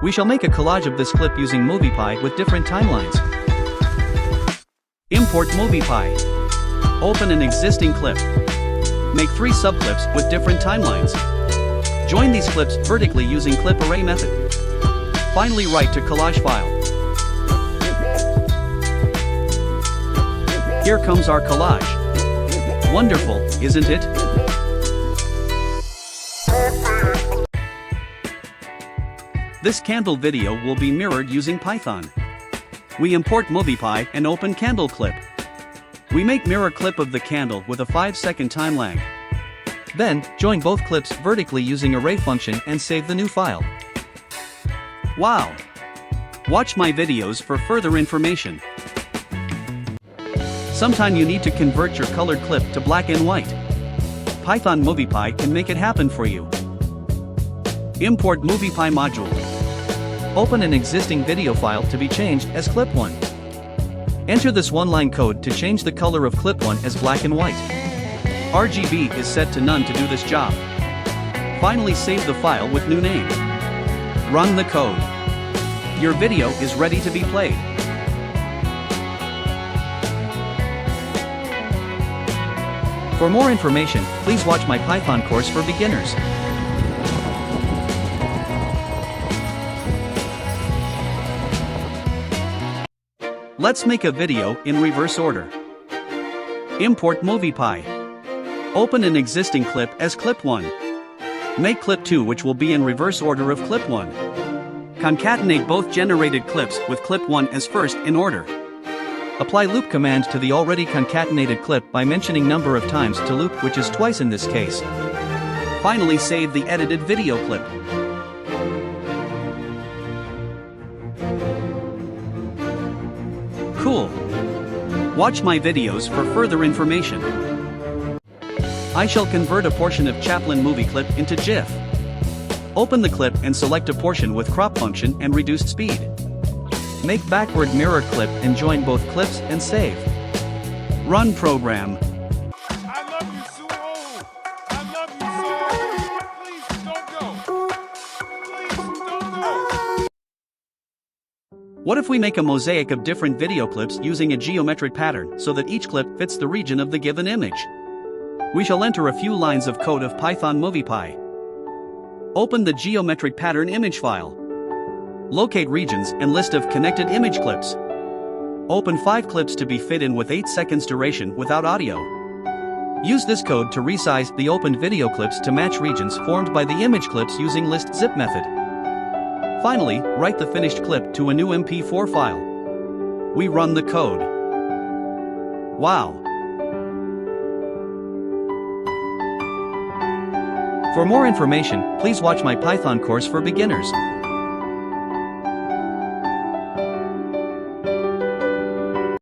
We shall make a collage of this clip using Moviepy with different timelines. Import Moviepy. Open an existing clip. Make 3 subclips with different timelines. Join these clips vertically using clip array method. Finally write to collage file. Here comes our collage. Wonderful, isn't it? This candle video will be mirrored using Python. We import Moviepy and open candle clip. We make mirror clip of the candle with a 5-second time lag. Then, join both clips vertically using array function and save the new file. Wow! Watch my videos for further information. Sometime you need to convert your colored clip to black and white. Python Moviepy can make it happen for you. Import Moviepy module. Open an existing video file to be changed as clip 1. Enter this one-line code to change the color of clip 1 as black and white. RGB is set to none to do this job. Finally save the file with new name. Run the code. Your video is ready to be played. For more information, please watch my Python course for beginners. Let's make a video in reverse order. Import Moviepy. Open an existing clip as clip 1. Make clip 2, which will be in reverse order of clip 1. Concatenate both generated clips with clip 1 as first in order. Apply loop command to the already concatenated clip by mentioning number of times to loop, which is twice in this case. Finally save the edited video clip. Cool. Watch my videos for further information. I shall convert a portion of Chaplin movie clip into GIF. Open the clip and select a portion with crop function and reduced speed. Make backward mirror clip and join both clips and save. Run program. I love you, Sue. I love you, Sue. Please don't go. Please don't go. What if we make a mosaic of different video clips using a geometric pattern so that each clip fits the region of the given image? We shall enter a few lines of code of Python Moviepy. Open the geometric pattern image file. Locate regions and list of connected image clips. Open 5 clips to be fit in with 8 seconds duration without audio. Use this code to resize the opened video clips to match regions formed by the image clips using list zip method. Finally, write the finished clip to a new MP4 file. We run the code. Wow! For more information, please watch my Python course for beginners.